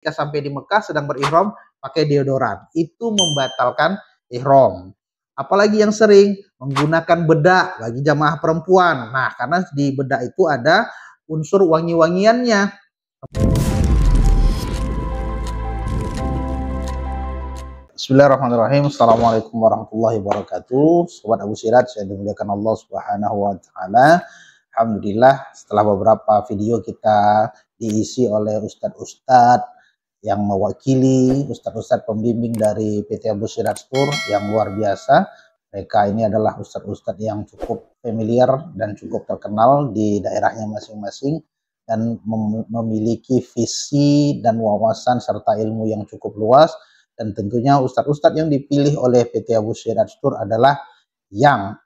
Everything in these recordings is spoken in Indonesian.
ketika sampai di Mekah sedang berihram pakai deodoran. Itu membatalkan ihram. Apalagi yang sering menggunakan bedak bagi jamaah perempuan. Nah, karena di bedak itu ada unsur wangi-wangiannya. Bismillahirrahmanirrahim. Assalamualaikum warahmatullahi wabarakatuh. Sobat Abu Sirat, saya dimuliakan Allah Subhanahu wa taala. Alhamdulillah, setelah beberapa video kita diisi oleh ustadz-ustadz yang mewakili, ustadz-ustadz pembimbing dari PT Abu Sirat Store yang luar biasa. Mereka ini adalah ustadz-ustadz yang cukup familiar dan cukup terkenal di daerahnya masing-masing dan memiliki visi dan wawasan serta ilmu yang cukup luas. Dan tentunya ustadz-ustadz yang dipilih oleh PT Abu Sirat Store adalah yang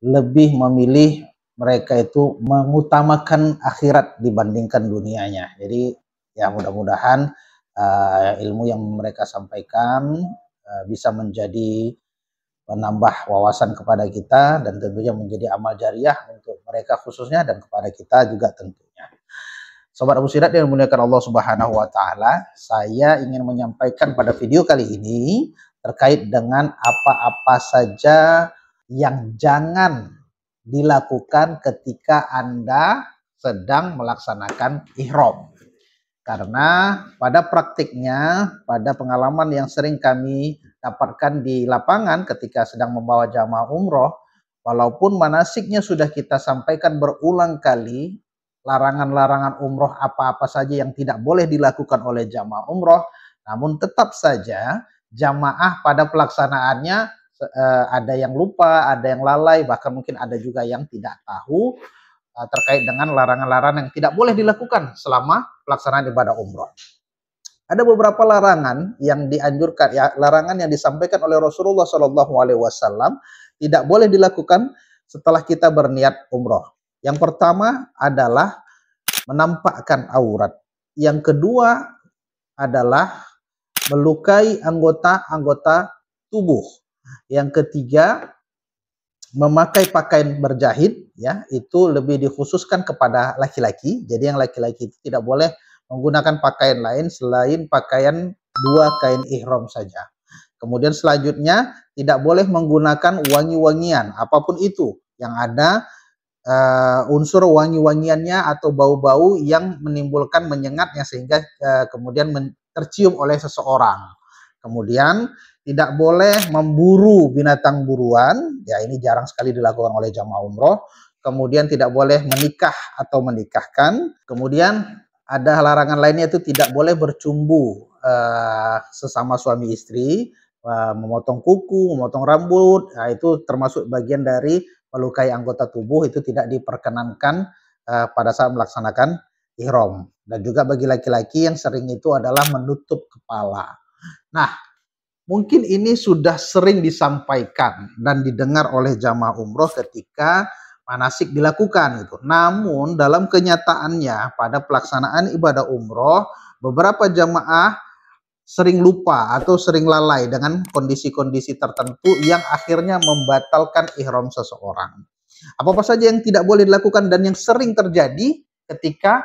lebih memilih mereka itu mengutamakan akhirat dibandingkan dunianya. Jadi ya mudah-mudahan ilmu yang mereka sampaikan bisa menjadi menambah wawasan kepada kita dan tentunya menjadi amal jariah untuk mereka khususnya dan kepada kita juga tentunya. Sobat Abu Sirat yang dimuliakan Allah Subhanahu wa taala, saya ingin menyampaikan pada video kali ini terkait dengan apa-apa saja yang jangan dilakukan ketika Anda sedang melaksanakan ihram. Karena pada praktiknya, pada pengalaman yang sering kami dapatkan di lapangan ketika sedang membawa jamaah umroh, walaupun manasiknya sudah kita sampaikan berulang kali, larangan-larangan umroh apa-apa saja yang tidak boleh dilakukan oleh jamaah umroh, namun tetap saja jamaah pada pelaksanaannya ada yang lupa, ada yang lalai, bahkan mungkin ada juga yang tidak tahu terkait dengan larangan-larangan yang tidak boleh dilakukan selama pelaksanaan ibadah umroh. Ada beberapa larangan yang dianjurkan, ya, larangan yang disampaikan oleh Rasulullah SAW tidak boleh dilakukan setelah kita berniat umroh. Yang pertama adalah menampakkan aurat. Yang kedua adalah melukai anggota-anggota tubuh. Yang ketiga, memakai pakaian berjahit, ya, itu lebih dikhususkan kepada laki-laki. Jadi yang laki-laki itu tidak boleh menggunakan pakaian lain selain pakaian dua kain ihram saja. Kemudian selanjutnya tidak boleh menggunakan wangi-wangian apapun itu yang ada unsur wangi-wangiannya atau bau-bau yang menimbulkan menyengatnya sehingga kemudian tercium oleh seseorang. Kemudian tidak boleh memburu binatang buruan, ya ini jarang sekali dilakukan oleh jamaah umroh. Kemudian tidak boleh menikah atau menikahkan. Kemudian ada larangan lainnya itu tidak boleh bercumbu sesama suami istri, memotong kuku, memotong rambut, nah, itu termasuk bagian dari melukai anggota tubuh, itu tidak diperkenankan pada saat melaksanakan ihram. Dan juga bagi laki-laki yang sering itu adalah menutup kepala. Nah, mungkin ini sudah sering disampaikan dan didengar oleh jamaah umroh ketika manasik dilakukan itu. Namun dalam kenyataannya pada pelaksanaan ibadah umroh, beberapa jamaah sering lupa atau sering lalai dengan kondisi-kondisi tertentu yang akhirnya membatalkan ihram seseorang. Apa-apa saja yang tidak boleh dilakukan dan yang sering terjadi ketika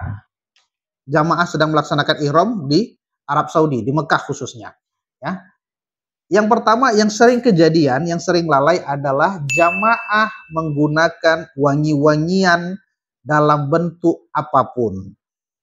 jamaah sedang melaksanakan ihram di Arab Saudi, di Mekah khususnya, ya. Yang pertama yang sering kejadian, yang sering lalai adalah jamaah menggunakan wangi-wangian dalam bentuk apapun.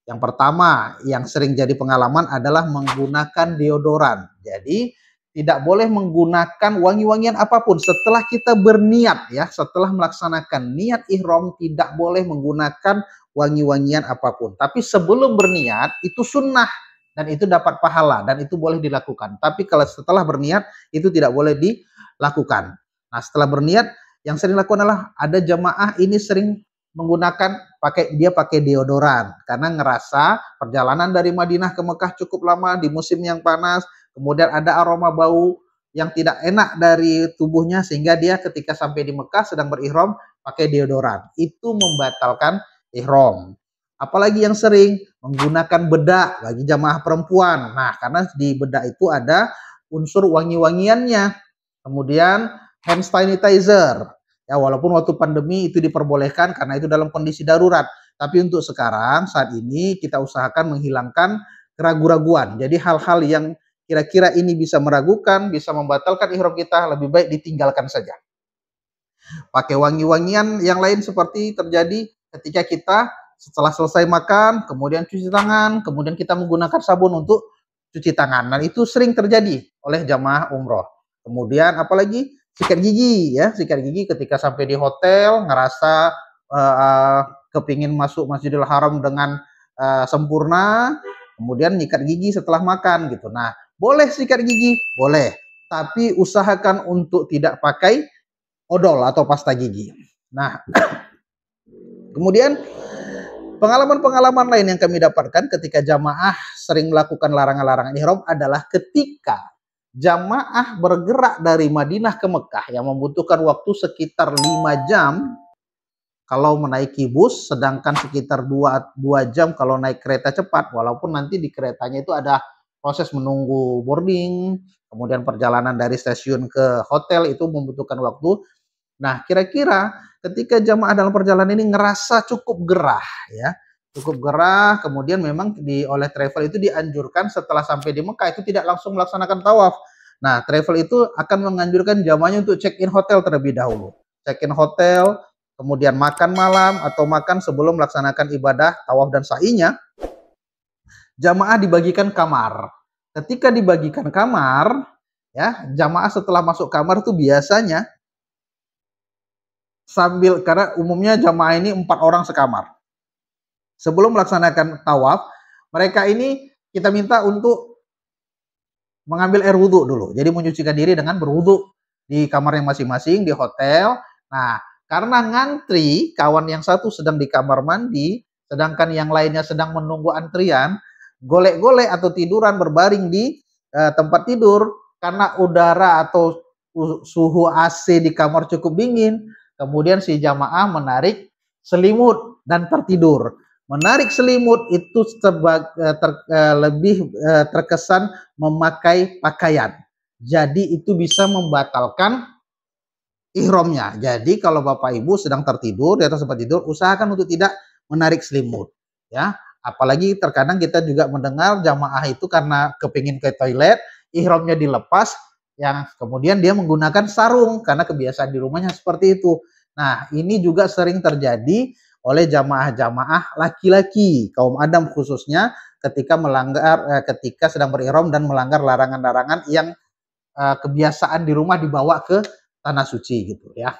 Yang pertama yang sering jadi pengalaman adalah menggunakan deodoran. Jadi tidak boleh menggunakan wangi-wangian apapun setelah kita berniat, ya, setelah melaksanakan niat ihram tidak boleh menggunakan wangi-wangian apapun. Tapi sebelum berniat itu sunnah. Dan itu dapat pahala dan itu boleh dilakukan. Tapi kalau setelah berniat itu tidak boleh dilakukan. Nah, setelah berniat yang sering dilakukan adalah ada jamaah ini sering menggunakan pakai deodoran karena ngerasa perjalanan dari Madinah ke Mekah cukup lama di musim yang panas. Kemudian ada aroma bau yang tidak enak dari tubuhnya sehingga dia ketika sampai di Mekah sedang berihram pakai deodoran. Itu membatalkan ihram. Apalagi yang sering menggunakan bedak bagi jamaah perempuan. Nah, karena di bedak itu ada unsur wangi-wangiannya. Kemudian hand sanitizer. Ya, walaupun waktu pandemi itu diperbolehkan karena itu dalam kondisi darurat. Tapi untuk sekarang, saat ini kita usahakan menghilangkan keraguan-raguan. Jadi hal-hal yang kira-kira ini bisa meragukan, bisa membatalkan ihram kita, lebih baik ditinggalkan saja. Pakai wangi-wangian yang lain seperti terjadi ketika kita setelah selesai makan, kemudian cuci tangan, kemudian kita menggunakan sabun untuk cuci tangan. Dan itu sering terjadi oleh jamaah umroh. Kemudian apalagi sikat gigi ya, sikat gigi ketika sampai di hotel ngerasa kepingin masuk Masjidil Haram dengan sempurna, kemudian nyikat gigi setelah makan gitu. Nah, boleh sikat gigi, boleh, tapi usahakan untuk tidak pakai odol atau pasta gigi. Nah, kemudian pengalaman-pengalaman lain yang kami dapatkan ketika jamaah sering melakukan larangan-larangan ihram adalah ketika jamaah bergerak dari Madinah ke Mekah yang membutuhkan waktu sekitar 5 jam kalau menaiki bus, sedangkan sekitar 2 jam kalau naik kereta cepat, walaupun nanti di keretanya itu ada proses menunggu boarding, kemudian perjalanan dari stasiun ke hotel itu membutuhkan waktu. Nah, kira-kira ketika jamaah dalam perjalanan ini ngerasa cukup gerah ya, cukup gerah, kemudian memang oleh travel itu dianjurkan setelah sampai di Mekah itu tidak langsung melaksanakan tawaf. Nah, travel itu akan menganjurkan jamaahnya untuk check-in hotel terlebih dahulu. Check-in hotel, kemudian makan malam atau makan sebelum melaksanakan ibadah tawaf dan sa'inya. Jamaah dibagikan kamar. Ketika dibagikan kamar, ya, jamaah setelah masuk kamar itu biasanya sambil, karena umumnya jamaah ini 4 orang sekamar. Sebelum melaksanakan tawaf, mereka ini kita minta untuk mengambil air wudhu dulu. Jadi menyucikan diri dengan berwudhu di kamarnya masing-masing di hotel. Nah, karena ngantri, kawan yang satu sedang di kamar mandi, sedangkan yang lainnya sedang menunggu antrian, golek-golek atau tiduran berbaring di tempat tidur, karena udara atau suhu AC di kamar cukup dingin, kemudian si jamaah menarik selimut dan tertidur. Menarik selimut itu lebih terkesan memakai pakaian. Jadi itu bisa membatalkan ihramnya. Jadi kalau Bapak Ibu sedang tertidur di atas tempat tidur, usahakan untuk tidak menarik selimut. Ya, apalagi terkadang kita juga mendengar jamaah itu karena kepingin ke toilet, ihramnya dilepas, yang kemudian dia menggunakan sarung karena kebiasaan di rumahnya seperti itu. Nah, ini juga sering terjadi oleh jamaah-jamaah laki-laki, kaum Adam khususnya, ketika ketika sedang berihram dan melanggar larangan-larangan yang kebiasaan di rumah dibawa ke tanah suci gitu ya.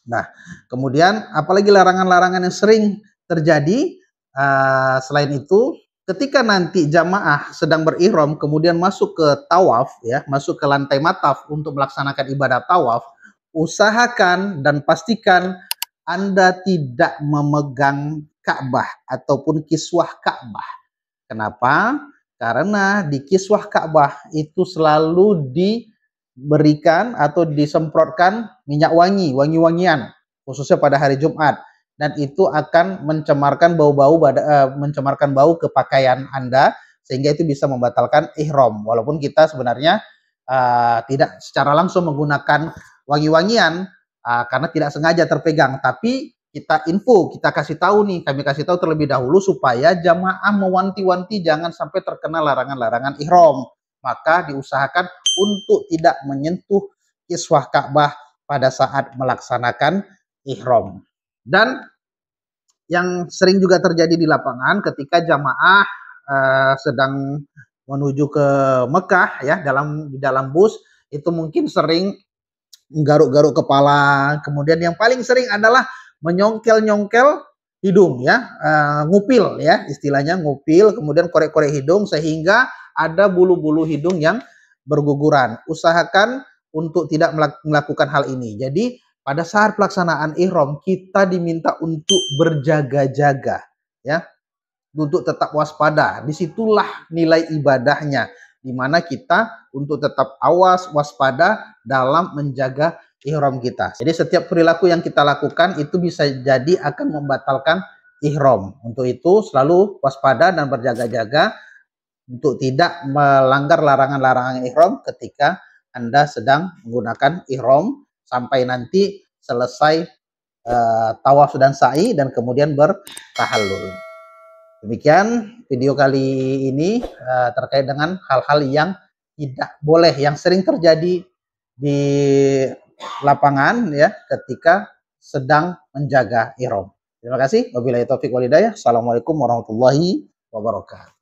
Nah, kemudian apalagi larangan-larangan yang sering terjadi selain itu, ketika nanti jamaah sedang berihram kemudian masuk ke tawaf ya, masuk ke lantai mataf untuk melaksanakan ibadah tawaf, usahakan dan pastikan Anda tidak memegang Ka'bah ataupun kiswah Ka'bah. Kenapa? Karena di kiswah Ka'bah itu selalu diberikan atau disemprotkan minyak wangi, wangi-wangian, khususnya pada hari Jumat. Dan itu akan mencemarkan mencemarkan bau ke pakaian Anda, sehingga itu bisa membatalkan ihram. Walaupun kita sebenarnya tidak secara langsung menggunakan wangi-wangian karena tidak sengaja terpegang, tapi kita kasih tahu nih, kami kasih tahu terlebih dahulu supaya jamaah mewanti-wanti jangan sampai terkena larangan-larangan ihram. Maka diusahakan untuk tidak menyentuh kiswah Ka'bah pada saat melaksanakan ihram. Dan yang sering juga terjadi di lapangan ketika jamaah sedang menuju ke Mekah ya, di dalam bus itu mungkin sering garuk-garuk kepala, kemudian yang paling sering adalah menyongkel-nyongkel hidung ya, ngupil ya, istilahnya ngupil, kemudian korek-korek hidung sehingga ada bulu-bulu hidung yang berguguran. Usahakan untuk tidak melakukan hal ini. Jadi pada saat pelaksanaan ihram kita diminta untuk berjaga-jaga ya, untuk tetap waspada. Disitulah nilai ibadahnya, di mana kita untuk tetap awas, waspada dalam menjaga ihram kita. Jadi setiap perilaku yang kita lakukan itu bisa jadi akan membatalkan ihram. Untuk itu selalu waspada dan berjaga-jaga untuk tidak melanggar larangan-larangan ihram ketika Anda sedang menggunakan ihram sampai nanti selesai tawaf dan sa'i dan kemudian bertahallul. Demikian video kali ini terkait dengan hal-hal yang tidak boleh, yang sering terjadi di lapangan ya ketika sedang menjaga ihram. Terima kasih. Wabillahi taufik wal hidayah. Assalamualaikum warahmatullahi wabarakatuh.